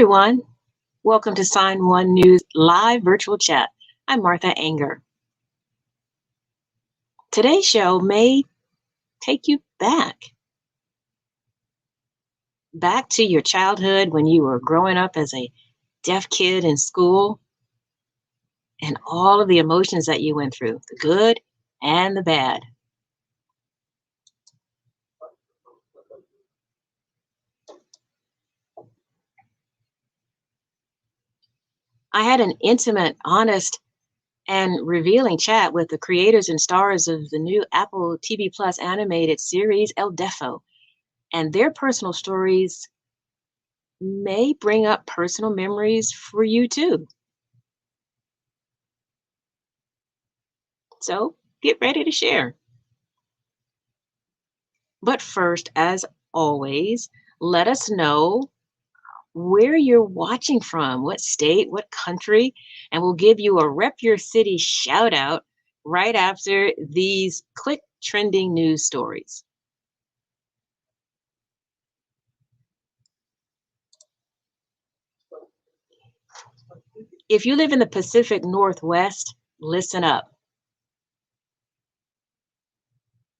everyone. Welcome to Sign1News Live Virtual Chat. I'm Martha Anger. Today's show may take you back to your childhood when you were growing up as a deaf kid in school and all of the emotions that you went through, the good and the bad. I had an intimate, honest, and revealing chat with the creators and stars of the new Apple TV Plus animated series Elodefo, and their personal stories may bring up personal memories for you too. So get ready to share. But first, as always, let us know where you're watching from, what state, what country, and we'll give you a Rep Your City shout out right after these quick trending news stories. If you live in the Pacific Northwest, listen up.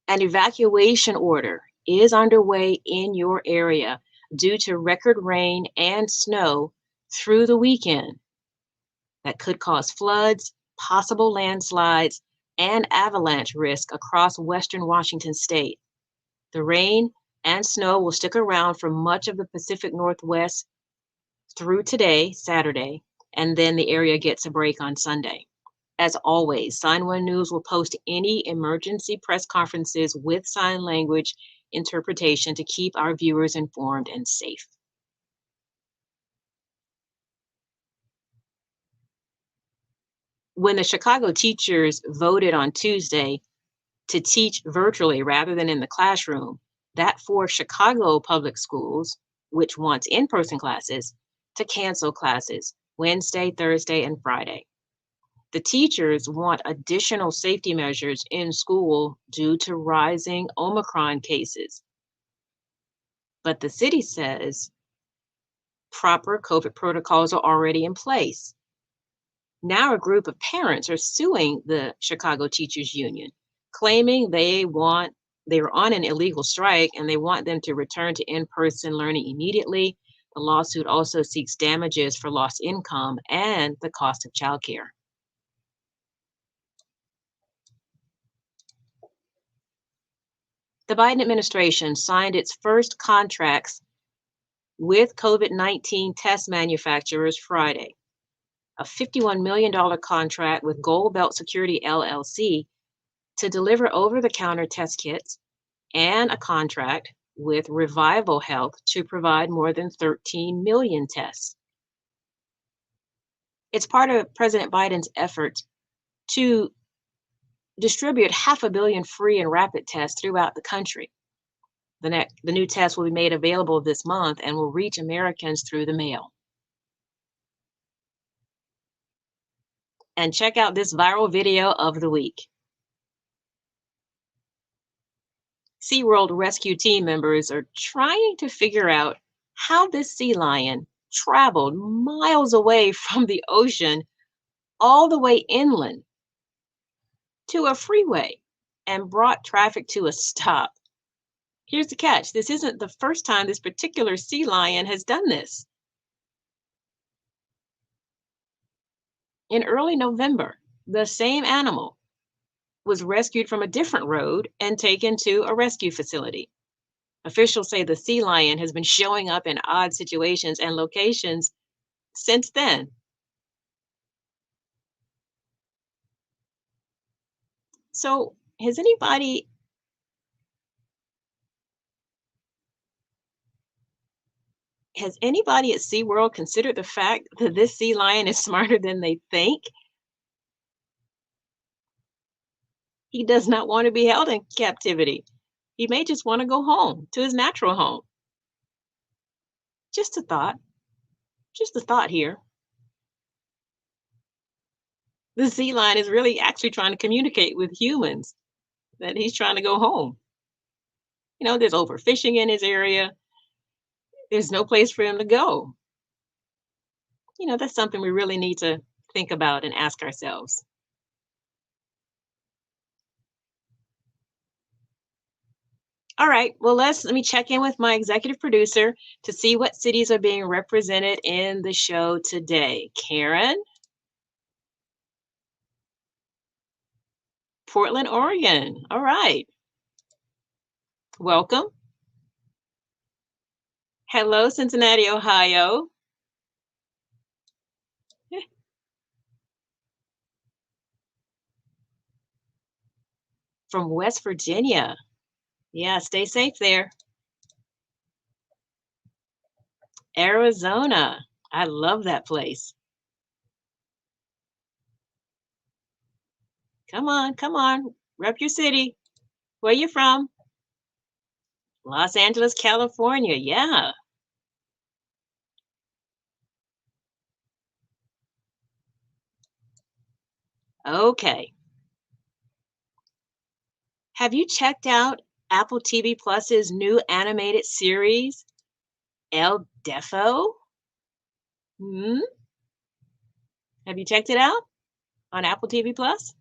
An evacuation order is underway in your area due to record rain and snow through the weekend that could cause floods, possible landslides, and avalanche risk across western Washington state. The rain and snow will stick around for much of the Pacific Northwest through today, Saturday, and then the area gets a break on Sunday. As always, Sign1News will post any emergency press conferences with sign language interpretation to keep our viewers informed and safe. When the Chicago teachers voted on Tuesday to teach virtually rather than in the classroom, that forced Chicago public schools, which wants in-person classes, to cancel classes Wednesday, Thursday, and Friday. The teachers want additional safety measures in school due to rising Omicron cases. But the city says proper COVID protocols are already in place. Now a group of parents are suing the Chicago Teachers Union, claiming they were on an illegal strike and they want them to return to in-person learning immediately. The lawsuit also seeks damages for lost income and the cost of childcare. The Biden administration signed its first contracts with COVID-19 test manufacturers Friday. A $51 million contract with Gold Belt Security LLC to deliver over-the-counter test kits, and a contract with Revival Health to provide more than 13 million tests. It's part of President Biden's effort to distribute 500 million free and rapid tests throughout the country. The new test will be made available this month and will reach Americans through the mail. And check out this viral video of the week. Seaworld rescue team members are trying to figure out how this sea lion traveled miles away from the ocean all the way inland to a freeway and brought traffic to a stop. Here's the catch. This isn't the first time this particular sea lion has done this. In early November, the same animal was rescued from a different road and taken to a rescue facility. Officials say the sea lion has been showing up in odd situations and locations since then. So, has anybody at SeaWorld considered the fact that this sea lion is smarter than they think? He does not want to be held in captivity. He may just want to go home to his natural home. Just a thought here. The sea lion is really actually trying to communicate with humans that he's trying to go home. You know, there's overfishing in his area. There's no place for him to go. that's something we really need to think about and ask ourselves. All right, well, let me check in with my executive producer to see what cities are being represented in the show today. Karen, Portland, Oregon. All right. Welcome. Hello, Cincinnati, Ohio. From West Virginia. Yeah, stay safe there. Arizona. I love that place. Come on, come on. Rep your city. Where you from? Los Angeles, California. Yeah. Okay. Have you checked out Apple TV Plus's new animated series, Elodefo? Hmm? Have you checked it out on Apple TV Plus?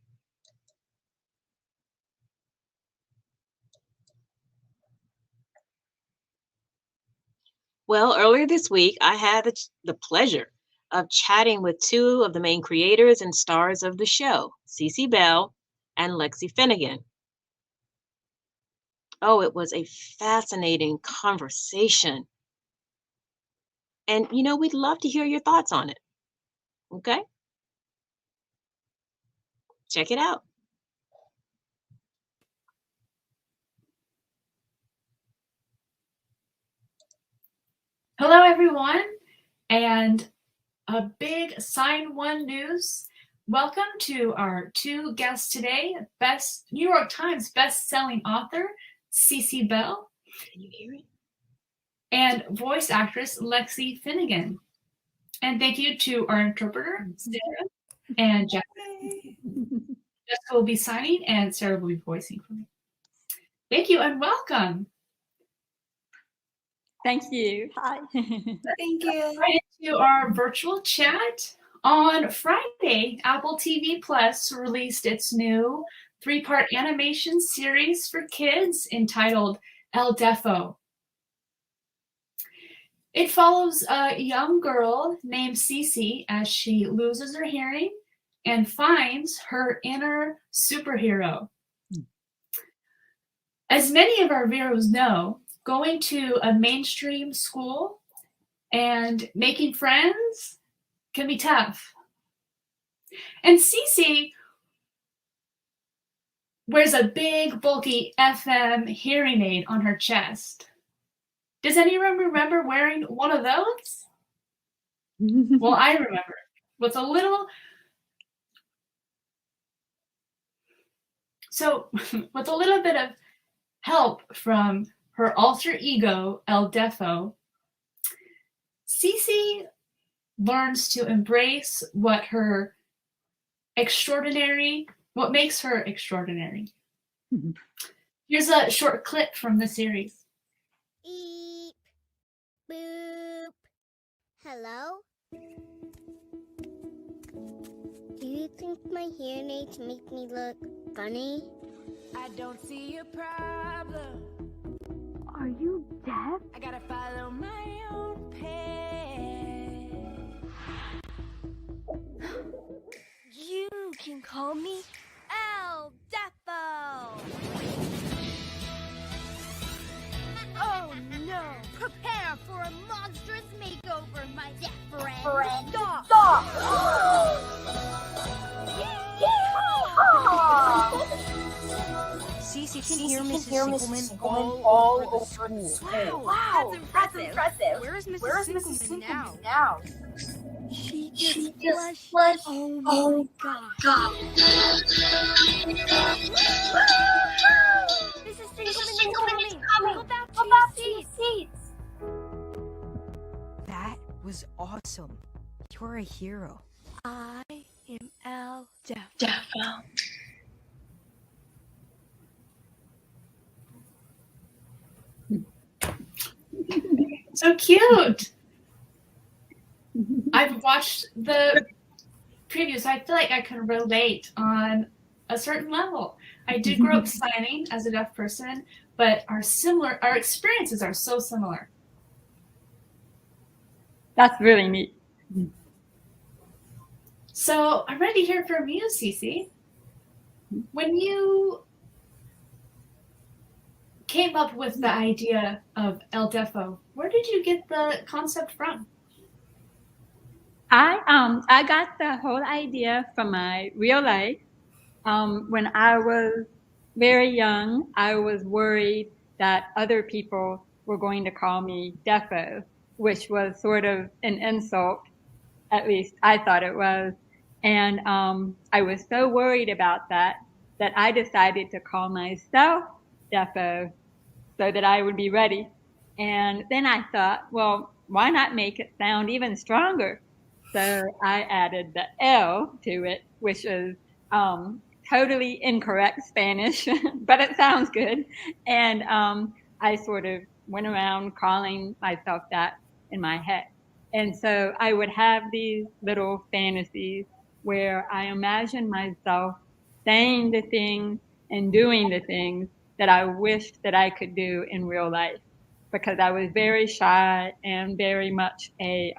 Well, earlier this week, I had the pleasure of chatting with two of the main creators and stars of the show, Cece Bell and Lexi Finnegan. Oh, it was a fascinating conversation. And, we'd love to hear your thoughts on it. Okay? Check it out. Hello, everyone, and a big Sign1News. Welcome to our two guests today, New York Times best-selling author, Cece Bell. Can you hear it? And voice actress, Lexi Finnegan. And thank you to our interpreter, Sarah, and Jessica. Jessica will be signing, and Sarah will be voicing for me. Thank you, and welcome. Thank you. Hi. Thank you. Right into our virtual chat. On Friday, Apple TV Plus released its new 3-part animation series for kids entitled Elodefo. It follows a young girl named Cece as she loses her hearing and finds her inner superhero. As many of our viewers know, going to a mainstream school and making friends can be tough. And Cece wears a big, bulky FM hearing aid on her chest. Does anyone remember wearing one of those? Well, I remember. With a little bit of help from her alter ego, Elodefo, Cece learns to embrace what makes her extraordinary. Here's a short clip from the series. Eep, boop. Hello? Do you think my hearing aids make me look funny? I don't see a problem. Are you deaf? I gotta follow my own path. You can call me Elodefo. Oh no! Prepare for a monstrous makeover, my deaf friend. Stop! Cece can hear Mrs. Singleman all over the school. Wow, that's impressive. Where is Mrs. Singleman now? She just flushed. Oh my god. Mrs. Singleman is coming. Go back to your seats. That was awesome. You're a hero. I am Elodefo. Deafo. So cute. I've watched the previews. I feel like I can relate on a certain level. I did grow up signing as a deaf person, but our experiences are so similar. That's really neat. So I'm ready to hear from you, Cece. When you came up with the idea of Elodefo, where did you get the concept from? I got the whole idea from my real life. When I was very young, I was worried that other people were going to call me Deafo, which was sort of an insult. At least I thought it was. And I was so worried about that I decided to call myself Deafo so that I would be ready. And then I thought, well, why not make it sound even stronger? So I added the L to it, which is totally incorrect Spanish, but it sounds good. And I sort of went around calling myself that in my head. And so I would have these little fantasies where I imagined myself saying the things and doing the things that I wished that I could do in real life, because I was very shy and very much a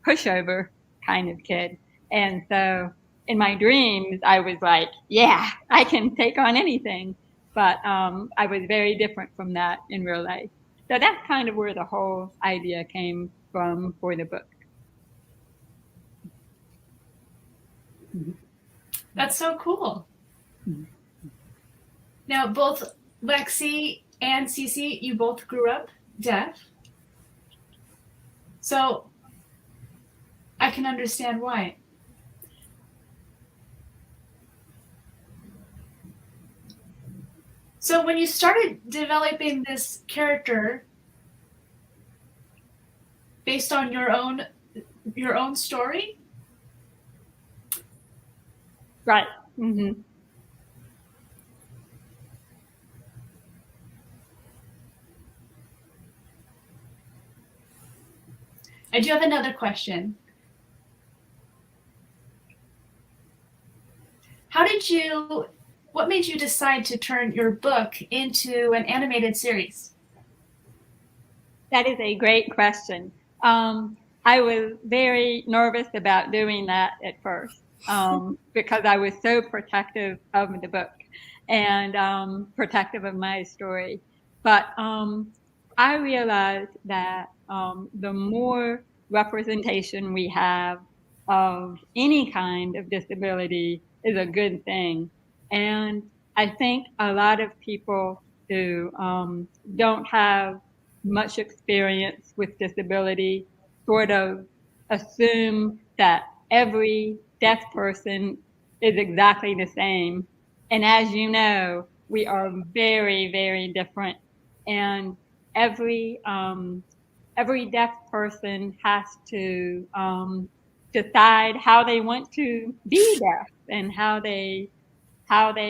pushover kind of kid. And so in my dreams, I was like, yeah, I can take on anything. But I was very different from that in real life. So that's kind of where the whole idea came from for the book. That's so cool. Now, both Lexi and Cece, you both grew up deaf. So I can understand why. So when you started developing this character based on your own story? Right. Mm-hmm. I do have another question. What made you decide to turn your book into an animated series? That is a great question. I was very nervous about doing that at first because I was so protective of the book and protective of my story. But I realized that the more representation we have of any kind of disability is a good thing. And I think a lot of people who don't have much experience with disability sort of assume that every deaf person is exactly the same. And as you know, we are very, very different. And every deaf person has to decide how they want to be deaf and how they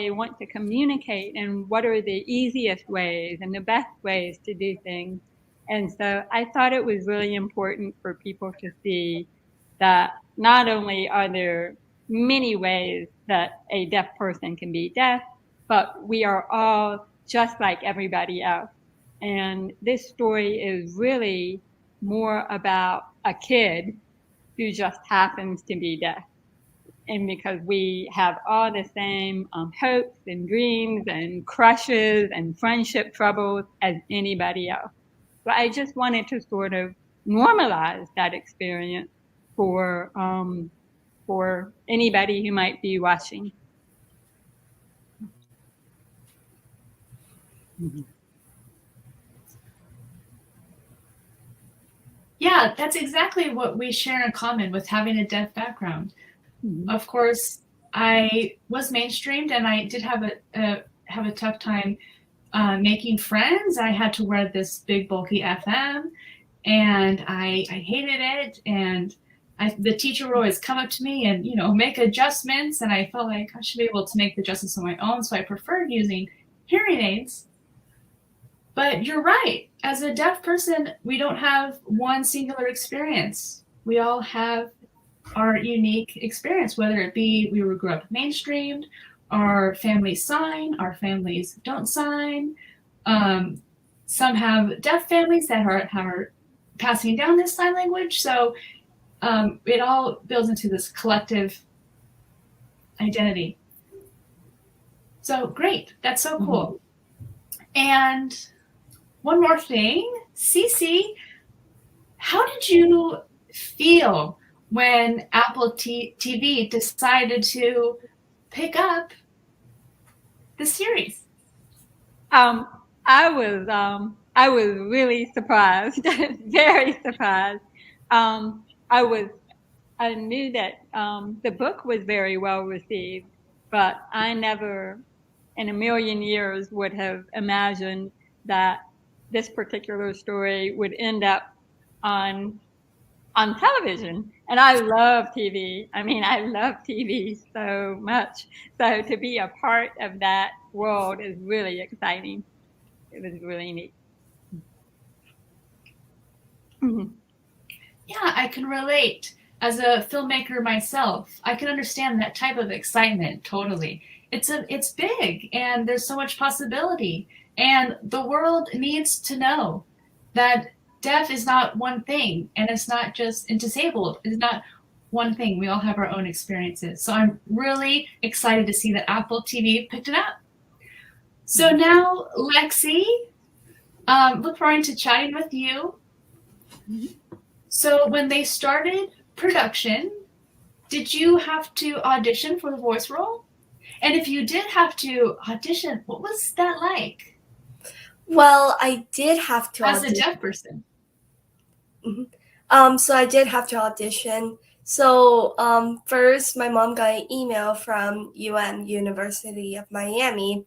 want to communicate and what are the easiest ways and the best ways to do things. And so I thought it was really important for people to see that not only are there many ways that a deaf person can be deaf, but we are all just like everybody else. And this story is really more about a kid who just happens to be deaf. And because we have all the same hopes and dreams and crushes and friendship troubles as anybody else. But I just wanted to sort of normalize that experience for anybody who might be watching. Yeah, that's exactly what we share in common with having a deaf background. Mm-hmm. Of course, I was mainstreamed and I did have a tough time making friends. I had to wear this big bulky FM and I hated it. And the teacher would always come up to me and, make adjustments. And I felt like I should be able to make the adjustments on my own. So I preferred using hearing aids. But you're right. As a deaf person, we don't have one singular experience. We all have our unique experience, whether it be we grew up mainstreamed, our families sign, our families don't sign. Some have deaf families that are passing down this sign language. So it all builds into this collective identity. So great. That's so cool. And one more thing, Cece, how did you feel when Apple TV decided to pick up the series? I was really surprised, very surprised. I knew that the book was very well received, but I never in a million years would have imagined that this particular story would end up on television. And I love TV. I mean, I love TV so much. So to be a part of that world is really exciting. It was really neat. Yeah, I can relate. As a filmmaker myself, I can understand that type of excitement totally. It's big, and there's so much possibility, and the world needs to know that deaf is not one thing, and it's not just, and disabled is not one thing. We all have our own experiences. So I'm really excited to see that Apple TV picked it up. So now, Lexi, look forward to chatting with you. So when they started production, did you have to audition for the voice role? And if you did have to audition, what was that like? Well, I did have to audition. As a deaf person. So I did have to audition. So first, my mom got an email from University of Miami.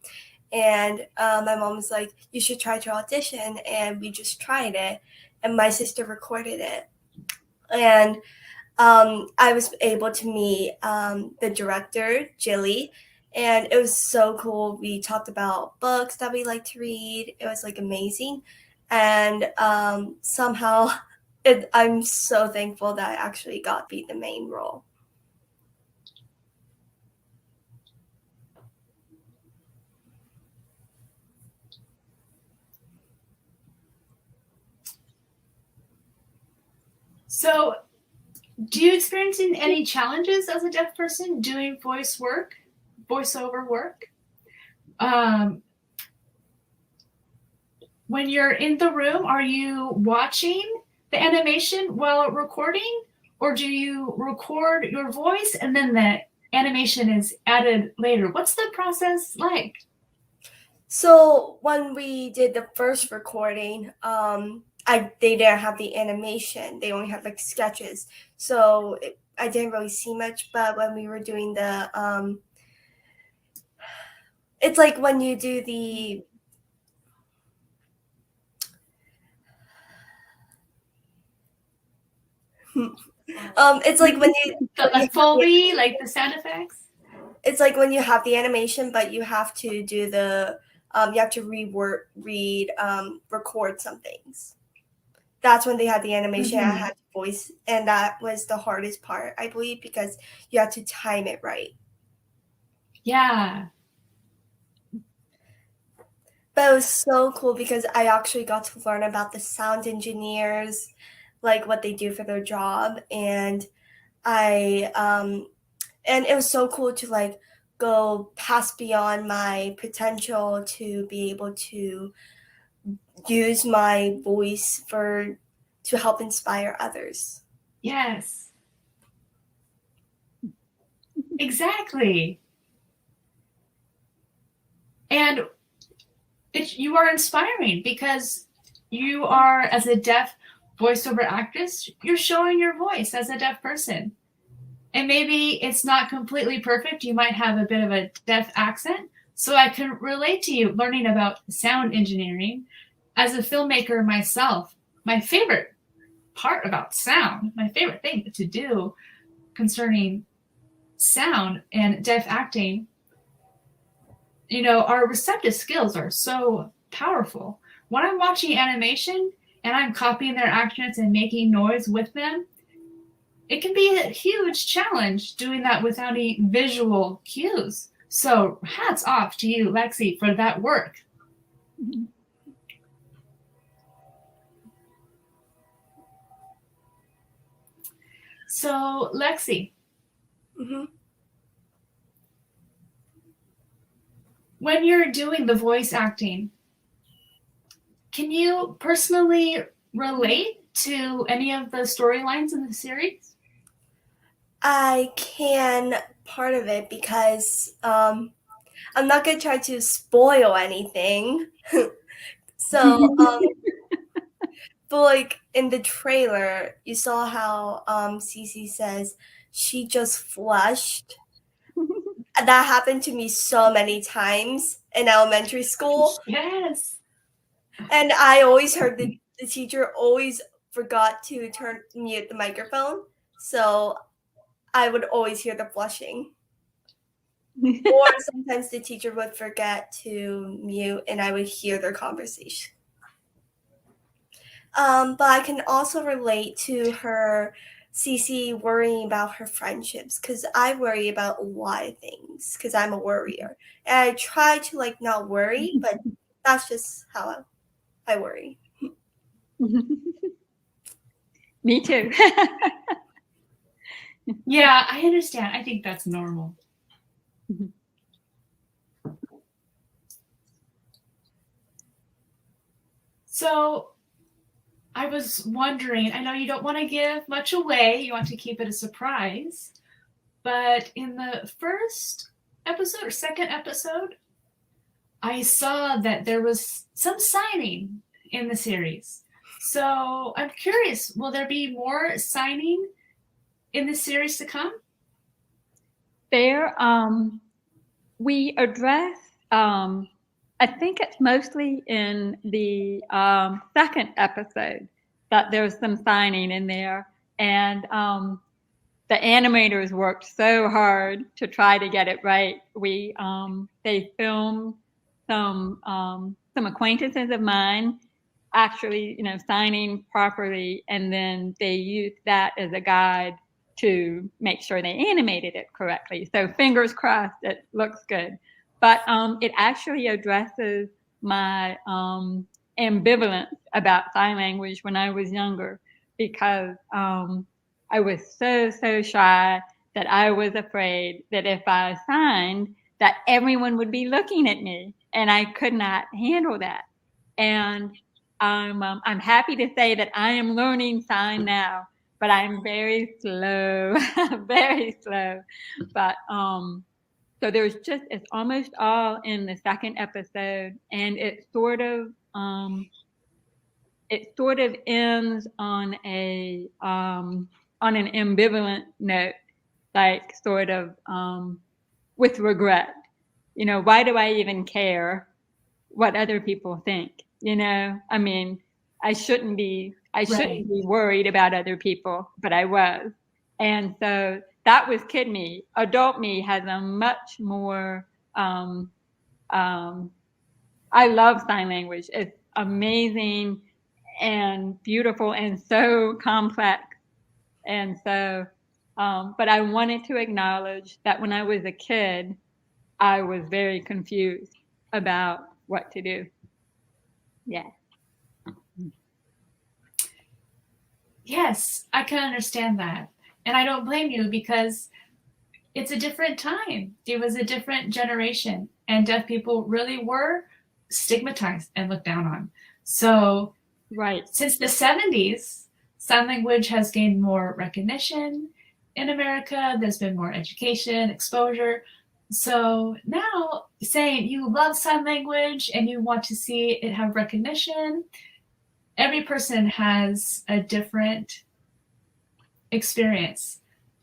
And my mom was like, you should try to audition. And we just tried it. And my sister recorded it. And I was able to meet the director, Jilly. And it was so cool. We talked about books that we like to read. It was like amazing. And somehow I'm so thankful that I actually got to be the main role. So do you experience any challenges as a deaf person doing voiceover work? When you're in the room, are you watching the animation while recording, or do you record your voice and then the animation is added later? What's the process like? So when we did the first recording, they didn't have the animation. They only had like sketches. So I didn't really see much. But when we were doing the, it's like when you do the, it's like when you the Foley, like the sound effects. It's like when you have the animation, but you have to do the, you have to record some things. That's when they had the animation. I had the voice, and that was the hardest part, I believe, because you have to time it right. Yeah. But it was so cool because I actually got to learn about the sound engineers, like what they do for their job, and and it was so cool to like go past beyond my potential to be able to use my voice to help inspire others. Yes. Exactly. And you are inspiring because you are, as a deaf voiceover actress, you're showing your voice as a deaf person. And maybe it's not completely perfect. You might have a bit of a deaf accent. So I can relate to you learning about sound engineering. As a filmmaker myself, my favorite part about sound, my favorite thing to do concerning sound and deaf acting, our receptive skills are so powerful. When I'm watching animation and I'm copying their accents and making noise with them, it can be a huge challenge doing that without any visual cues. So hats off to you, Lexi, for that work. So, Lexi, when you're doing the voice acting, can you personally relate to any of the storylines in the series? I can, part of it, because I'm not going to try to spoil anything. So, but like in the trailer, you saw how Cece says she just flushed. That happened to me so many times in elementary school. Yes. And I always heard the teacher always forgot to mute the microphone. So I would always hear the flushing. Or sometimes the teacher would forget to mute and I would hear their conversation. But I can also relate to her, Cece, worrying about her friendships, because I worry about a lot of things because I'm a worrier. And I try to like not worry, but that's just how I worry. Me too. Yeah, I understand. I think that's normal. So I was wondering, I know you don't want to give much away, you want to keep it a surprise, but in the first episode or second episode, I saw that there was some signing in the series. So I'm curious, will there be more signing in the series to come? There, we address, I think it's mostly in the second episode that there's some signing in there. And the animators worked so hard to try to get it right. They filmed some acquaintances of mine actually, signing properly, and then they used that as a guide to make sure they animated it correctly. So fingers crossed, it looks good. But it actually addresses my ambivalence about sign language when I was younger, because I was so shy that I was afraid that if I signed, that everyone would be looking at me, and I could not handle that. And I'm happy to say that I am learning sign now, but I'm very slow, very slow. But so it's almost all in the second episode, and it sort of ends on an ambivalent note, like sort of with regret. Why do I even care what other people think? I mean, I shouldn't be worried about other people, but I was. And so that was kid me. Adult me has a much more, I love sign language. It's amazing and beautiful and so complex. And so, but I wanted to acknowledge that when I was a kid, I was very confused about what to do. Yeah. Yes, I can understand that. And I don't blame you, because it's a different time. It was a different generation, and deaf people really were stigmatized and looked down on. So right, since the 70s, sign language has gained more recognition in America. There's been more education, exposure. So now saying you love sign language and you want to see it have recognition, every person has a different experience.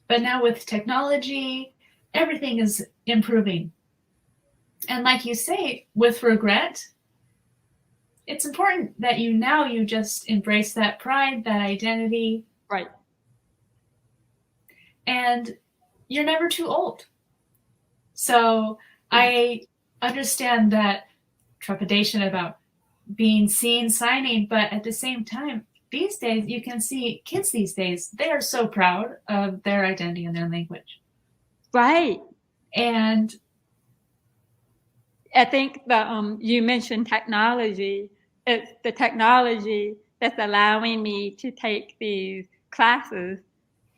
But now with technology, everything is improving. And like you say, with regret, it's important that you just embrace that pride, that identity. Right. And you're never too old. So I understand that trepidation about being seen signing, but at the same time, these days, you can see kids these days, they are so proud of their identity and their language. Right. And I think you mentioned technology. It's the technology that's allowing me to take these classes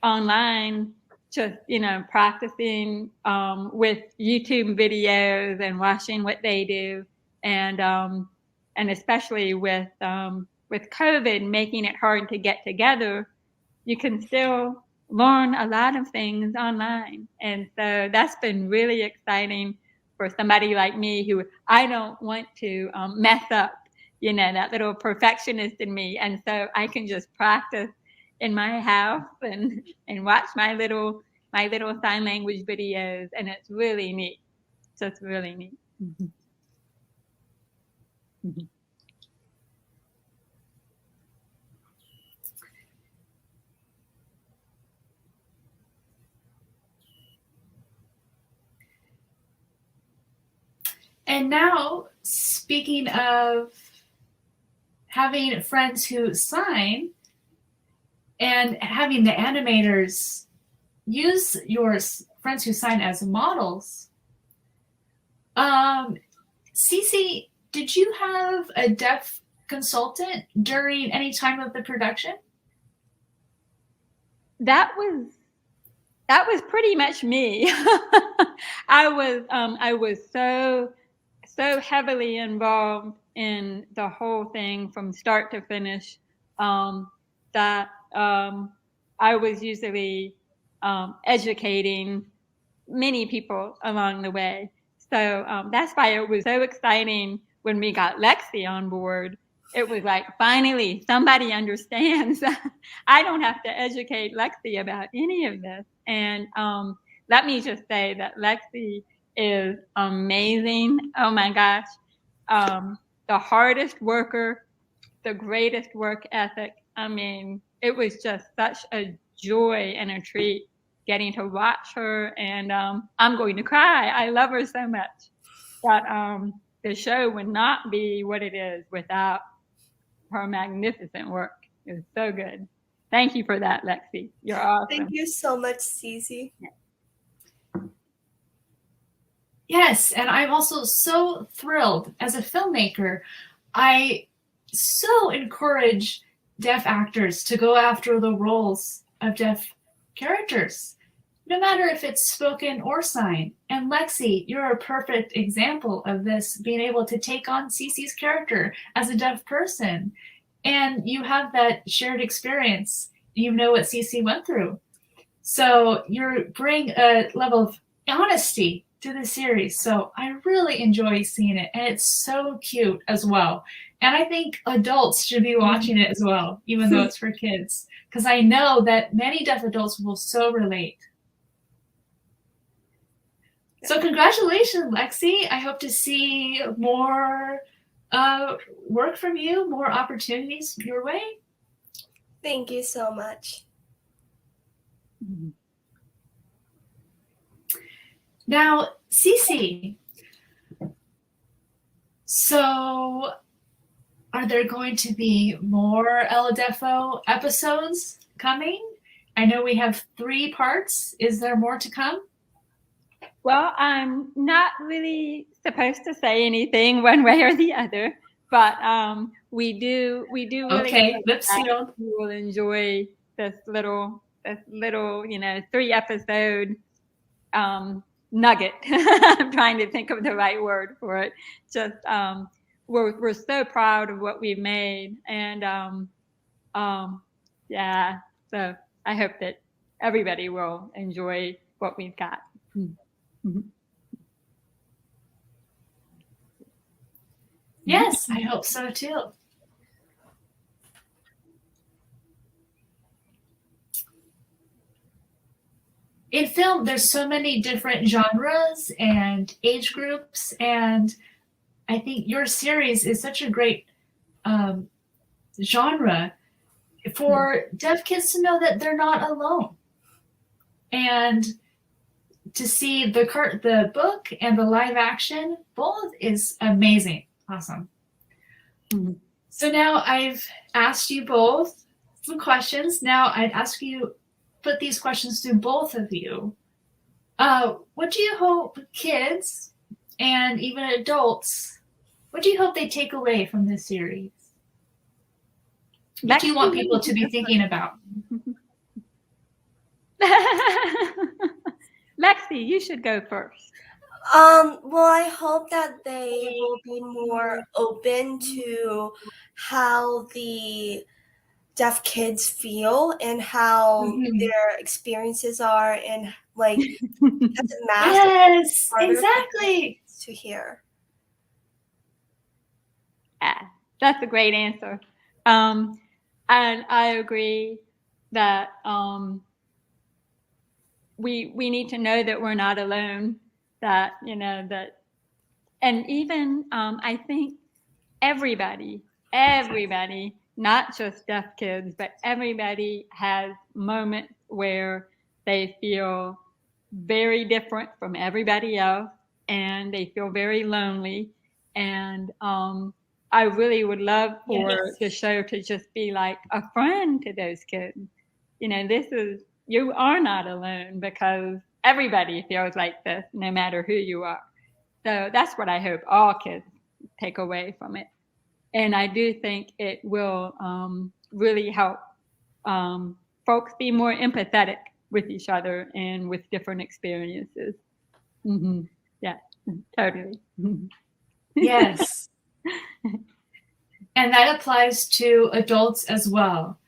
online, just, practicing with YouTube videos and watching what they do. And especially with COVID making it hard to get together, you can still learn a lot of things online. And so that's been really exciting for somebody like me who I don't want to mess up, that little perfectionist in me. And so I can just practice in my house and watch my little sign language videos. And it's really neat. So it's really neat. Mm-hmm. Mm-hmm. And now, speaking of having friends who sign and having the animators use your friends who sign as models, Cece, did you have a deaf consultant during any time of the production? That was pretty much me. I was so heavily involved in the whole thing from start to finish that I was usually educating many people along the way. So that's why it was so exciting when we got Lexi on board. It was like, finally, somebody understands. I don't have to educate Lexi about any of this. And let me just say that Lexi is amazing. Oh my gosh. The hardest worker, the greatest work ethic. I mean, it was just such a joy and a treat getting to watch her. And I'm going to cry. I love her so much. But the show would not be what it is without her magnificent work. It was so good. Thank you for that, Lexi. You're awesome. Thank you so much, Cece. Yes, and I'm also so thrilled. As a filmmaker, I so encourage deaf actors to go after the roles of deaf characters, no matter if it's spoken or sign. And Lexi, you're a perfect example of this, being able to take on Cece's character as a deaf person. And you have that shared experience. You know what Cece went through. So you bring a level of honesty to the series. So I really enjoy seeing it. And it's so cute as well. And I think adults should be watching it as well, even though it's for kids. Because I know that many deaf adults will so relate. So congratulations, Lexi. I hope to see more work from you, more opportunities your way. Thank you so much. Now, Cece, so are there going to be more Elodefo episodes coming? I know we have 3 parts. Is there more to come? Well, I'm not really supposed to say anything one way or the other, but we do really Okay, lips sealed. You will enjoy this little 3-episode nugget. I'm trying to think of the right word for it. Just we're so proud of what we've made, and yeah. So I hope that everybody will enjoy what we've got. Mm-hmm. Yes, I hope so too. In film, there's so many different genres and age groups, and I think your series is such a great genre for deaf kids to know that they're not alone. And to see the book and the live action, both is amazing. Awesome. Mm-hmm. So now I've asked you both some questions. Now I'd ask you, put these questions to both of you. What do you hope kids and even adults, what do you hope they take away from this series? What do you want people to be thinking about? Lexi, you should go first. Well, I hope that they will be more open to how the deaf kids feel and how their experiences are, and like that's a mask. Yes, exactly. To hear. Yeah, that's a great answer. And I agree that we need to know that we're not alone. That that, and even I think everybody, not just deaf kids, but everybody has moments where they feel very different from everybody else, and they feel very lonely. And I really would love for the show to just be like a friend to those kids. You are not alone, because everybody feels like this, no matter who you are. So that's what I hope all kids take away from it. And I do think it will really help folks be more empathetic with each other and with different experiences. Mm-hmm. Yeah, totally. Yes. And that applies to adults as well.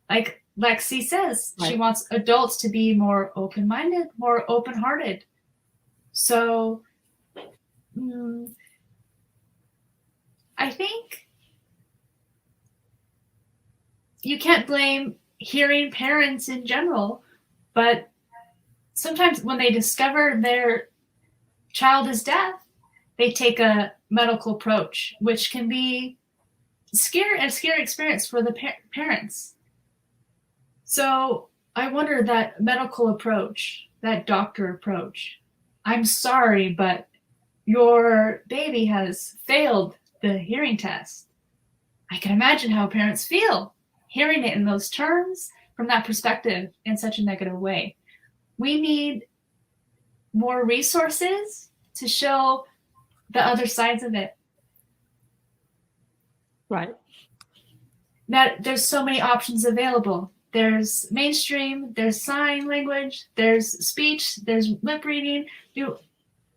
Like Lexi says, right. She wants adults to be more open-minded, more open-hearted. So I think you can't blame hearing parents in general, but sometimes when they discover their child is deaf, they take a medical approach, which can be a scary experience for the parents. So I wonder, that medical approach, that doctor approach, I'm sorry, but your baby has failed the hearing test. I can imagine how parents feel hearing it in those terms, from that perspective, in such a negative way. We need more resources to show the other sides of it. Right. That there's so many options available. There's mainstream, there's sign language, there's speech, there's lip reading.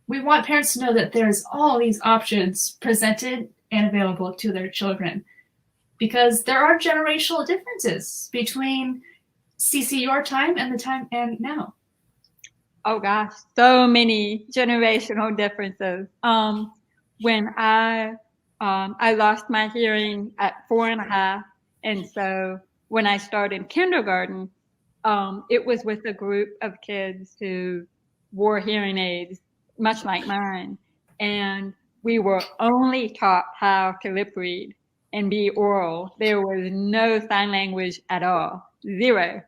We want parents to know that there's all these options presented and available to their children, because there are generational differences between CC your time and the time and now. Oh gosh, so many generational differences. When I lost my hearing at 4.5, and so when I started kindergarten, it was with a group of kids who wore hearing aids, much like mine, and we were only taught how to lip read and be oral. There was no sign language at all, zero.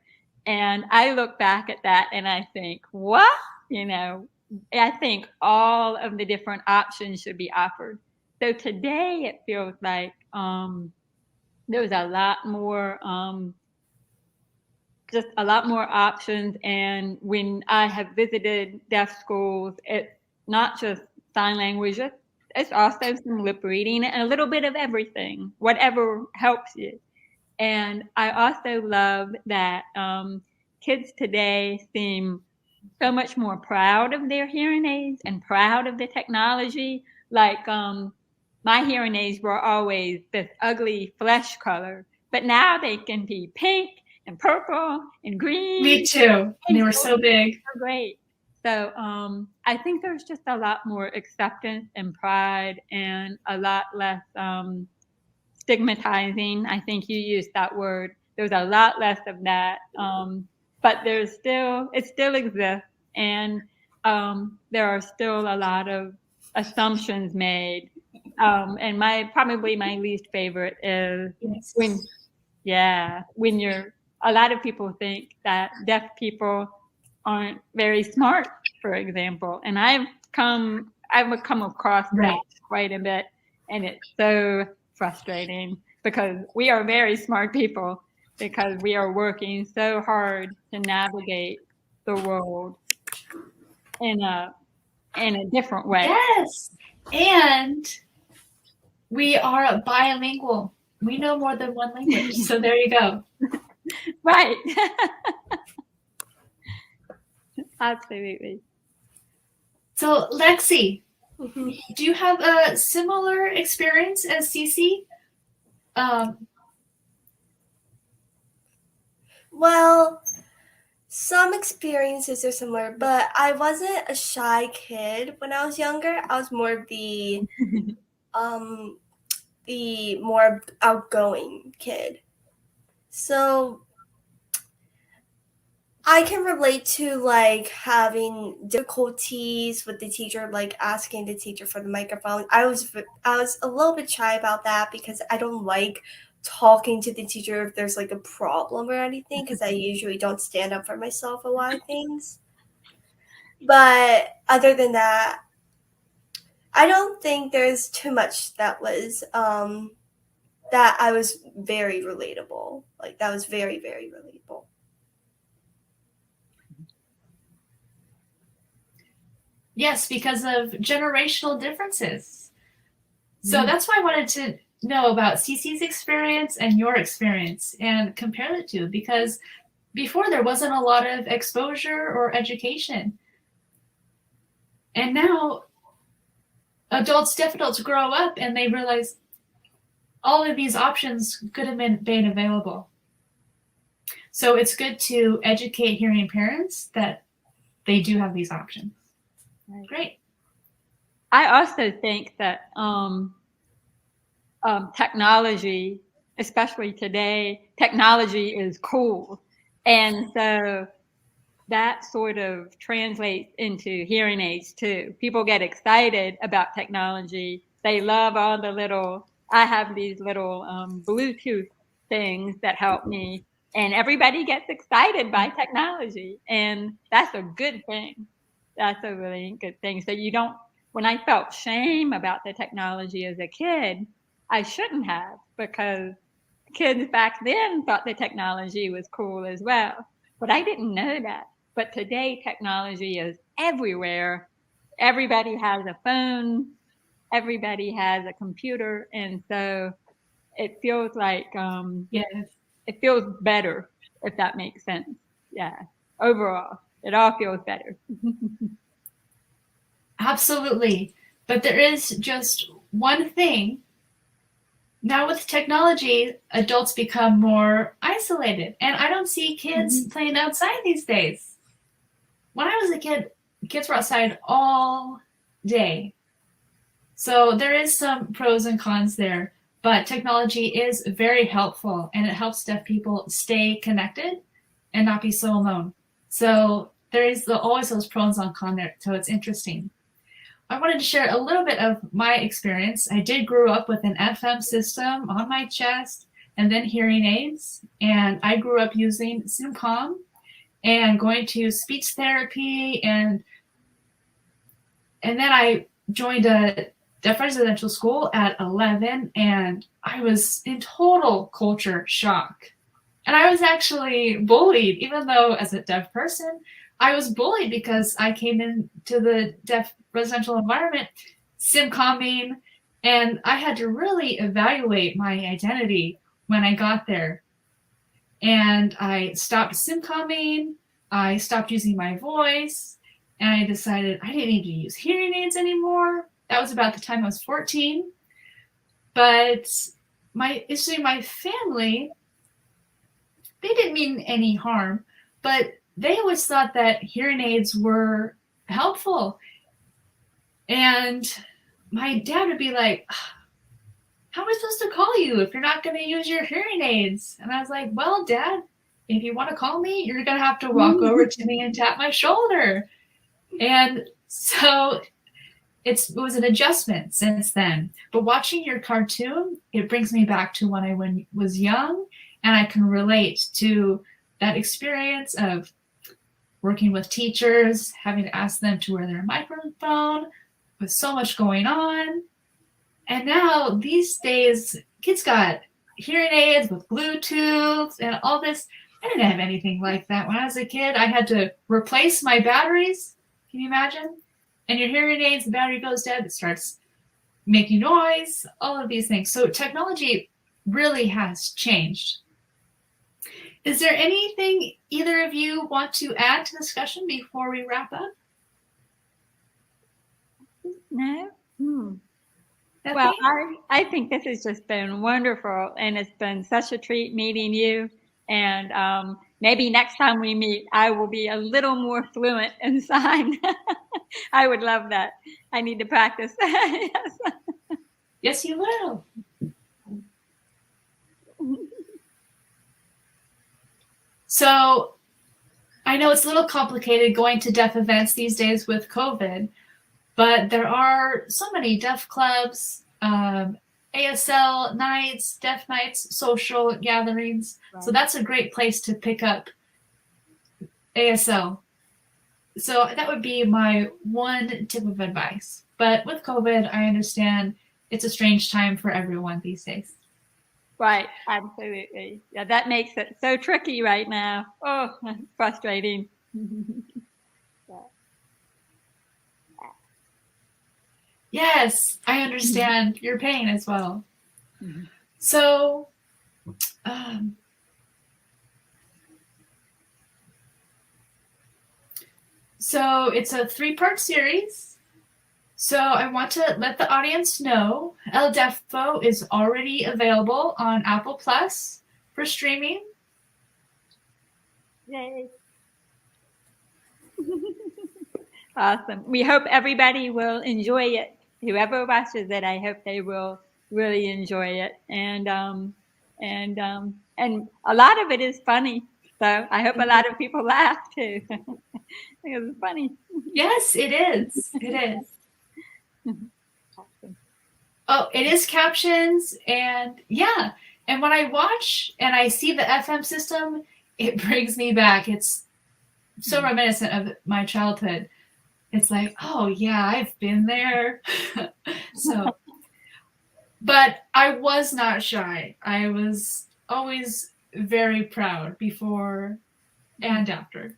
And I look back at that and I think, what? I think all of the different options should be offered. So today it feels like there's a lot more, just a lot more options. And when I have visited deaf schools, it's not just sign language, it's also some lip reading and a little bit of everything, whatever helps you. And I also love that kids today seem so much more proud of their hearing aids and proud of the technology. Like my hearing aids were always this ugly flesh color, but now they can be pink and purple and green. Me too. And they were so big. So great. So I think there's just a lot more acceptance and pride, and a lot less stigmatizing. I think you used that word. There's a lot less of that, but it still exists, and there are still a lot of assumptions made. And probably my least favorite is when a lot of people think that deaf people aren't very smart, for example, and I've come across that quite a bit, and it's so frustrating. because we are very smart people, because we are working so hard to navigate the world in a different way. Yes. And we are bilingual. We know more than one language. So there you go. Right. Absolutely. So Lexi, Mm-hmm. do you have a similar experience as Cece? Well, some experiences are similar, but I wasn't a shy kid when I was younger. I was more of the more outgoing kid. So I can relate to like having difficulties with the teacher, like asking the teacher for the microphone. I was a little bit shy about that because I don't like talking to the teacher if there's like a problem or anything, because I usually don't stand up for myself a lot of things. But other than that, I don't think there's too much that was that I was very relatable. Like that was very, very relatable. Yes, because of generational differences. So that's why I wanted to know about Cece's experience and your experience and compare the two, because before there wasn't a lot of exposure or education. And now deaf adults grow up and they realize all of these options could have been made available. So it's good to educate hearing parents that they do have these options. Right. Great. I also think that technology, especially today, technology is cool. And so that sort of translates into hearing aids too. People get excited about technology. They love all the little, I have these little Bluetooth things that help me. And everybody gets excited by technology. And that's a good thing. That's a really good thing. So you don't, when I felt shame about the technology as a kid, I shouldn't have, because kids back then thought the technology was cool as well. But I didn't know that. But today technology is everywhere. Everybody has a phone. Everybody has a computer. And so it feels like, Yes. it feels better, if that makes sense. Yeah. Overall, it all feels better. Absolutely. But there is just one thing. Now with technology, adults become more isolated. And I don't see kids playing outside these days. When I was a kid, kids were outside all day. So there is some pros and cons there. But technology is very helpful, and it helps deaf people stay connected and not be so alone. So there is always those pros and cons there. So it's interesting. I wanted to share a little bit of my experience. I did grow up with an FM system on my chest and then hearing aids. And I grew up using SimCom and going to speech therapy. And then I joined a deaf residential school at 11, and I was in total culture shock. And I was actually bullied, even though as a deaf person, I was bullied because I came into the deaf residential environment, SimComming, and I had to really evaluate my identity when I got there. And I stopped SimComming, I stopped using my voice, and I decided I didn't need to use hearing aids anymore. That was about the time I was 14. But my family, they didn't mean any harm, but they always thought that hearing aids were helpful. And my dad would be like, how am I supposed to call you if you're not going to use your hearing aids? And I was like, well, Dad, if you want to call me, you're going to have to walk over to me and tap my shoulder. And so it was an adjustment since then. But watching your cartoon, it brings me back to when I was young, and I can relate to that experience of working with teachers, having to ask them to wear their microphone, with so much going on. And now these days, kids got hearing aids with Bluetooth and all this. I didn't have anything like that when I was a kid. I had to replace my batteries. Can you imagine? And your hearing aids, the battery goes dead, it starts making noise, all of these things. So technology really has changed. Is there anything either of you want to add to the discussion before we wrap up? No? Stephanie? Well, I think this has just been wonderful, and it's been such a treat meeting you. And maybe next time we meet, I will be a little more fluent in sign. I would love that. I need to practice. Yes. Yes, you will. So I know it's a little complicated going to deaf events these days with COVID, but there are so many deaf clubs, ASL nights, deaf nights, social gatherings. Right. So that's a great place to pick up ASL. So that would be my one tip of advice. But with COVID, I understand it's a strange time for everyone these days. Right, absolutely. Yeah, that makes it so tricky right now. Oh, frustrating. Yes, I understand your pain as well. So, so it's a 3-part series. So I want to let the audience know Elodefo is already available on Apple Plus for streaming. Yay. Awesome. We hope everybody will enjoy it. Whoever watches it, I hope they will really enjoy it. And a lot of it is funny. So I hope a lot of people laugh too. Because it's funny. Yes, it is. It is. Oh, it is captions, and yeah. And when I watch and I see the FM system, it brings me back. It's so reminiscent of my childhood. It's like, oh yeah, I've been there. So, but I was not shy. I was always very proud before and after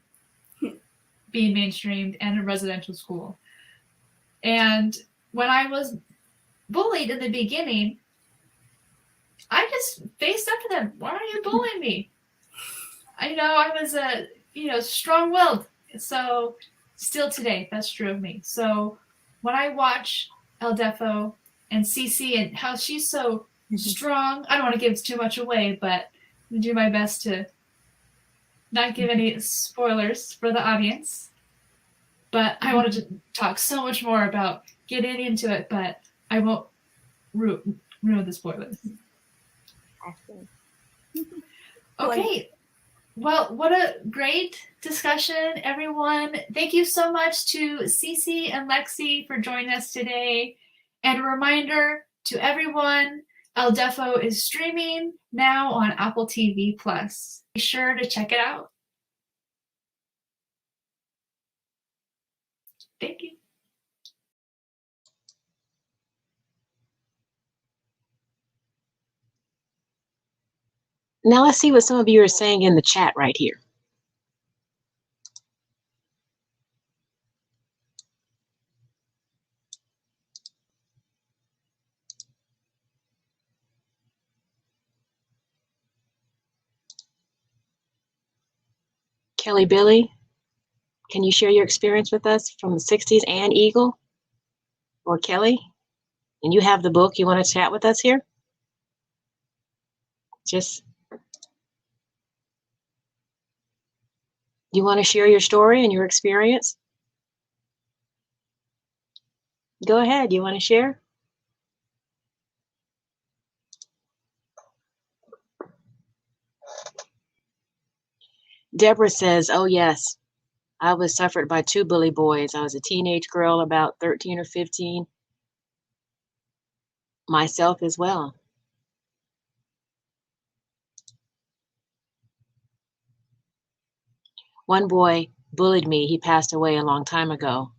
being mainstreamed and in residential school. And when I was bullied in the beginning, I just faced up to them. Why are you bullying me? I know I was strong-willed. So still today, that's true of me. So when I watch Elodefo and Cece and how she's so strong, I don't want to give too much away, but I'm going to do my best to not give any spoilers for the audience. But I wanted to talk so much more about getting into it, but I won't ruin the spoilers. Okay. Well, what a great discussion, everyone. Thank you so much to Cece and Lexi for joining us today. And a reminder to everyone, Elodefo is streaming now on Apple TV+. Be sure to check it out. Thank you. Now let's see what some of you are saying in the chat right here. Kelly Billy, can you share your experience with us from the 60s and Eagle? Or Kelly, and you have the book, you want to chat with us here? You want to share your story and your experience? Go ahead, you want to share? Deborah says, oh yes, I was suffered by 2 bully boys. I was a teenage girl, about 13 or 15. Myself as well. One boy bullied me. He passed away a long time ago.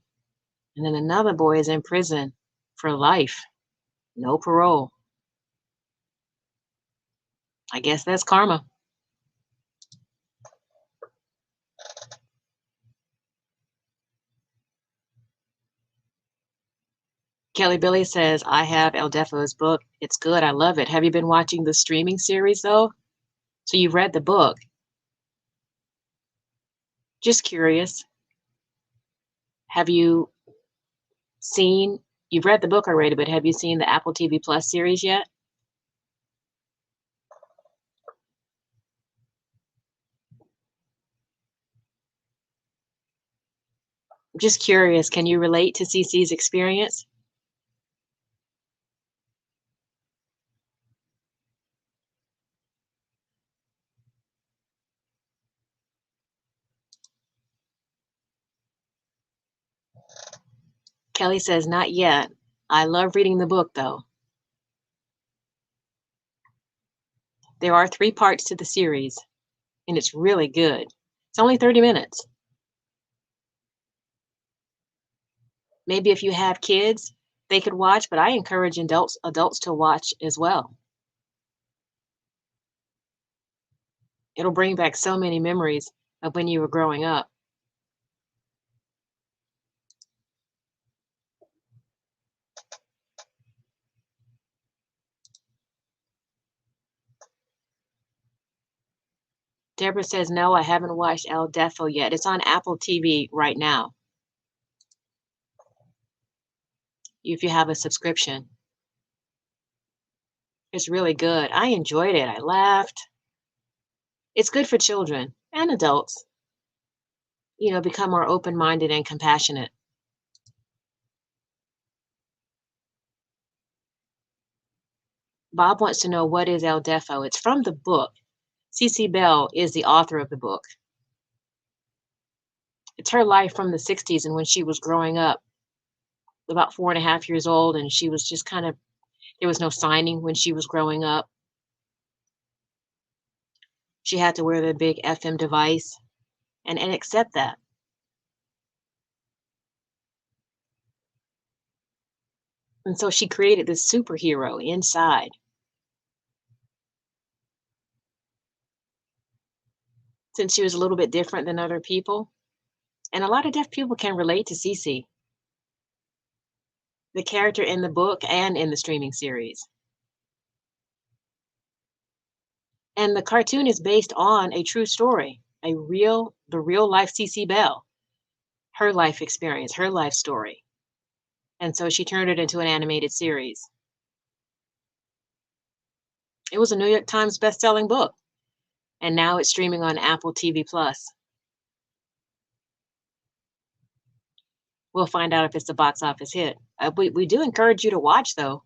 And then another boy is in prison for life. No parole. I guess that's karma. Kelly Billy says, I have Eldefo's book. It's good. I love it. Have you been watching the streaming series, though? So you've read the book. Just curious. Have you seen, you've read the book already, but have you seen the Apple TV Plus series yet? Just curious, can you relate to CeCe's experience? Kelly says, not yet. I love reading the book, though. There are 3 parts to the series, and it's really good. It's only 30 minutes. Maybe if you have kids, they could watch, but I encourage adults to watch as well. It'll bring back so many memories of when you were growing up. Deborah says, no, I haven't watched Elodefo yet. It's on Apple TV right now, if you have a subscription. It's really good. I enjoyed it. I laughed. It's good for children and adults. You know, become more open-minded and compassionate. Bob wants to know, what is Elodefo? It's from the book. CeCe Bell is the author of the book. It's her life from the 60s and when she was growing up, about 4.5 years old, and she was just kind of, there was no signing when she was growing up. She had to wear the big FM device and accept that. And so she created this superhero inside. Since she was a little bit different than other people. And a lot of deaf people can relate to CeCe, the character in the book and in the streaming series. And the cartoon is based on a true story, the real life CeCe Bell, her life experience, her life story. And so she turned it into an animated series. It was a New York Times best-selling book, and now it's streaming on Apple TV Plus. We'll find out if it's a box office hit. We do encourage you to watch, though.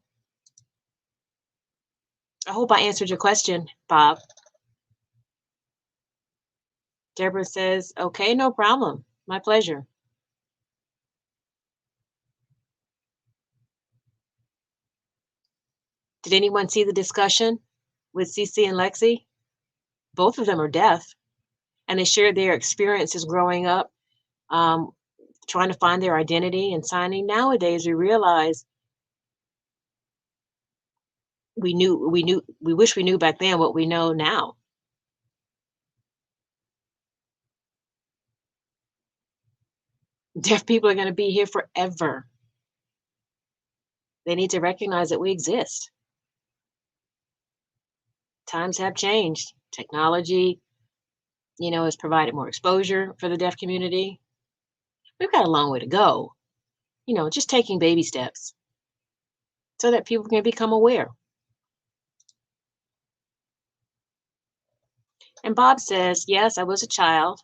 I hope I answered your question, Bob. Deborah says, okay, no problem. My pleasure. Did anyone see the discussion with CeCe and Lexi? Both of them are deaf, and they shared their experiences growing up, trying to find their identity and signing. Nowadays, we realize we wish we knew back then what we know now. Deaf people are going to be here forever. They need to recognize that we exist. Times have changed. Technology, has provided more exposure for the deaf community. We've got a long way to go, just taking baby steps so that people can become aware. And Bob says, yes, I was a child.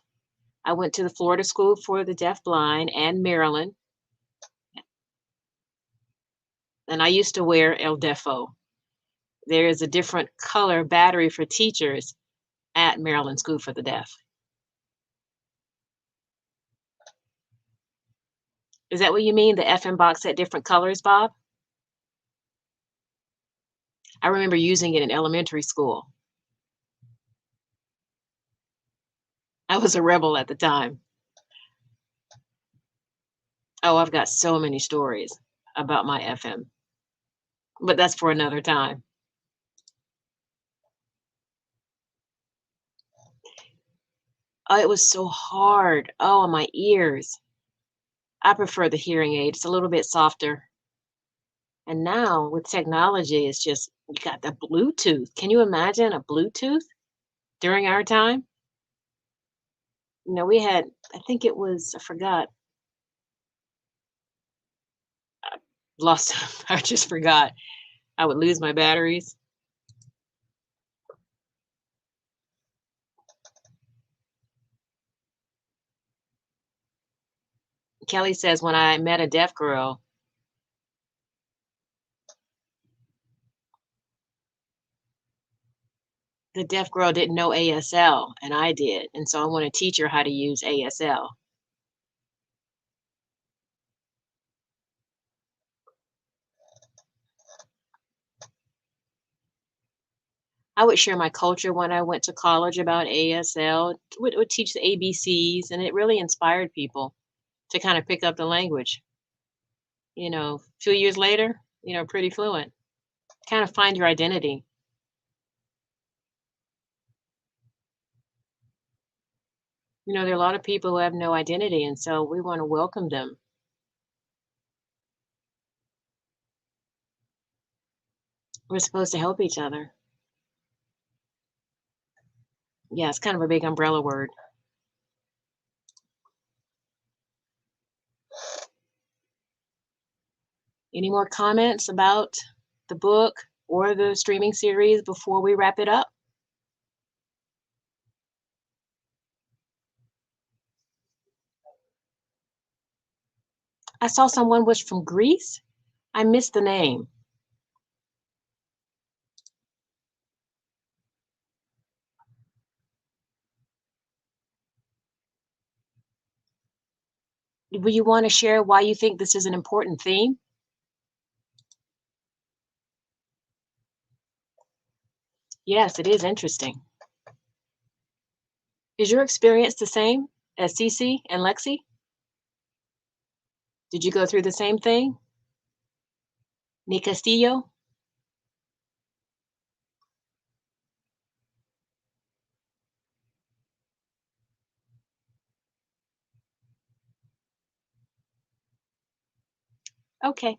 I went to the Florida School for the Deafblind and Maryland. And I used to wear Elodefo. There is a different color battery for teachers at Maryland School for the Deaf. Is that what you mean? The FM box had different colors, Bob? I remember using it in elementary school. I was a rebel at the time. Oh, I've got so many stories about my FM, but that's for another time. Oh, it was so hard. Oh, my ears. I prefer the hearing aid. It's a little bit softer. And now with technology, it's just, you got the Bluetooth. Can you imagine a Bluetooth during our time? You know, we had, I think it was, I forgot, lost, I just forgot. I would lose my batteries. Kelly says, when I met a deaf girl, the deaf girl didn't know ASL, and I did. And so I want to teach her how to use ASL. I would share my culture when I went to college about ASL, would teach the ABCs, and it really inspired people to kind of pick up the language. You know, a few years later, you know, pretty fluent. Kind of find your identity. You know, there are a lot of people who have no identity, and so we want to welcome them. We're supposed to help each other. Yeah, it's kind of a big umbrella word. Any more comments about the book or the streaming series before we wrap it up? I saw someone was from Greece. I missed the name. Will you want to share why you think this is an important theme? Yes, it is interesting. Is your experience the same as Cece and Lexi? Did you go through the same thing? Ni Castillo? Okay.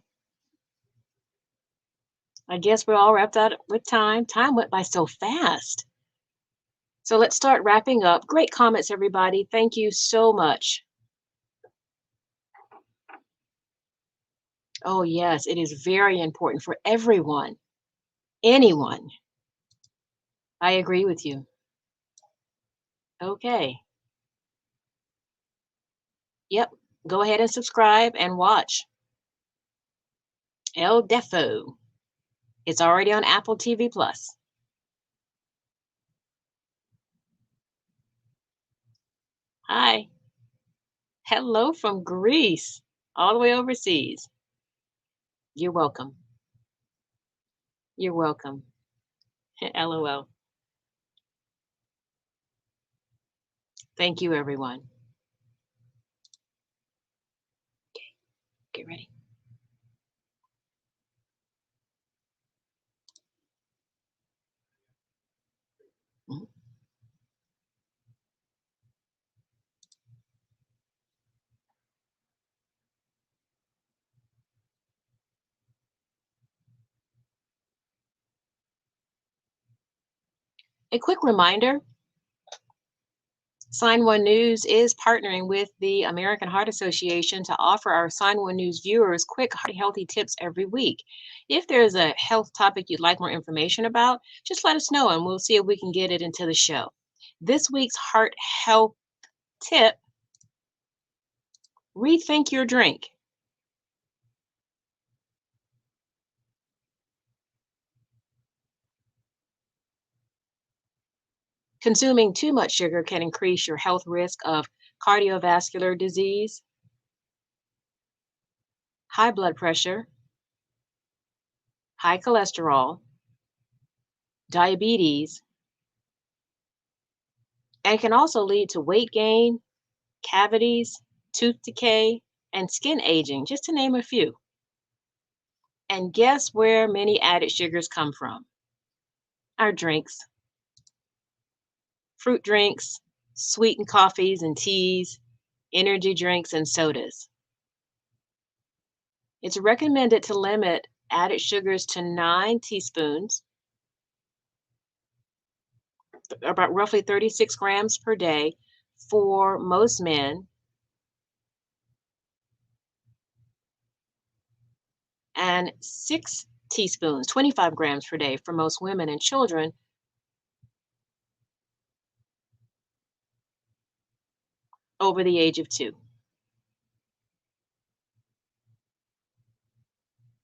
I guess we're all wrapped out with time. Time went by so fast. So let's start wrapping up. Great comments, everybody. Thank you so much. Oh, yes, it is very important for everyone, anyone. I agree with you. Okay. Yep. Go ahead and subscribe and watch Elodefo. It's already on Apple TV Plus. Hi. Hello from Greece, all the way overseas. You're welcome. You're welcome. LOL. Thank you, everyone. Okay, get ready. Mhm. A quick reminder, Sign1News is partnering with the American Heart Association to offer our Sign1News viewers quick healthy tips every week. If there's a health topic you'd like more information about, just let us know and we'll see if we can get it into the show. This week's heart health tip, rethink your drink. Consuming too much sugar can increase your health risk of cardiovascular disease, high blood pressure, high cholesterol, diabetes, and can also lead to weight gain, cavities, tooth decay, and skin aging, just to name a few. And guess where many added sugars come from? Our drinks. Fruit drinks, sweetened coffees and teas, energy drinks, and sodas. It's recommended to limit added sugars to 9 teaspoons, about roughly 36 grams per day for most men, and 6 teaspoons, 25 grams per day for most women and children over the age of 2.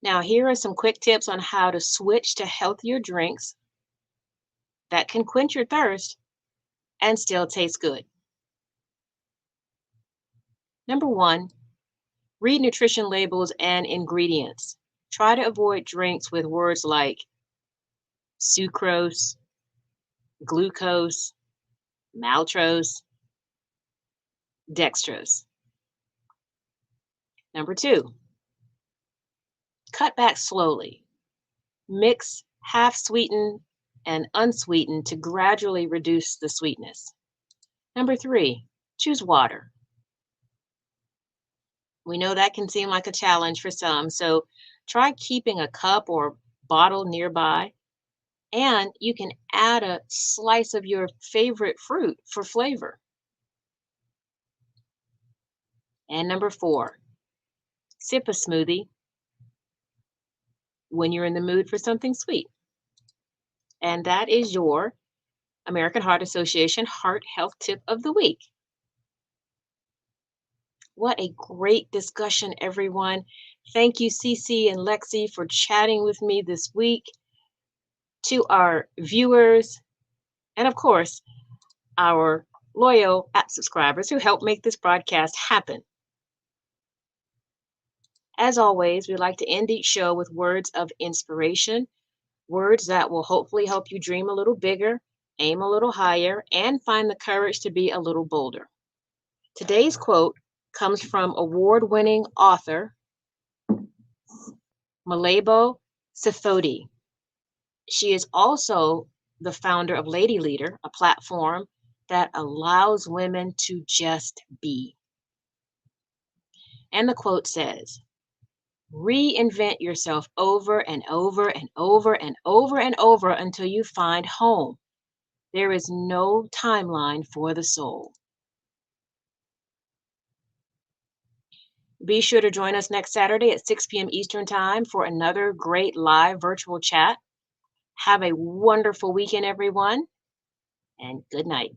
Now, here are some quick tips on how to switch to healthier drinks that can quench your thirst and still taste good. Number 1, read nutrition labels and ingredients. Try to avoid drinks with words like sucrose, glucose, maltose, dextrose. Number 2, cut back slowly. Mix half sweetened and unsweetened to gradually reduce the sweetness. Number 3, choose water. We know that can seem like a challenge for some, so try keeping a cup or bottle nearby, and you can add a slice of your favorite fruit for flavor. And number 4, sip a smoothie when you're in the mood for something sweet. And that is your American Heart Association Heart Health Tip of the Week. What a great discussion, everyone. Thank you, Cece and Lexi, for chatting with me this week. To our viewers, and of course, our loyal app subscribers who help make this broadcast happen. As always, we like to end each show with words of inspiration, words that will hopefully help you dream a little bigger, aim a little higher, and find the courage to be a little bolder. Today's quote comes from award-winning author Malebo Sefodi. She is also the founder of Lady Leader, a platform that allows women to just be. And the quote says, reinvent yourself over and over and over and over and over until you find home. There is no timeline for the soul. Be sure to join us next Saturday at 6 p.m. Eastern Time for another great live virtual chat. Have a wonderful weekend, everyone, and good night.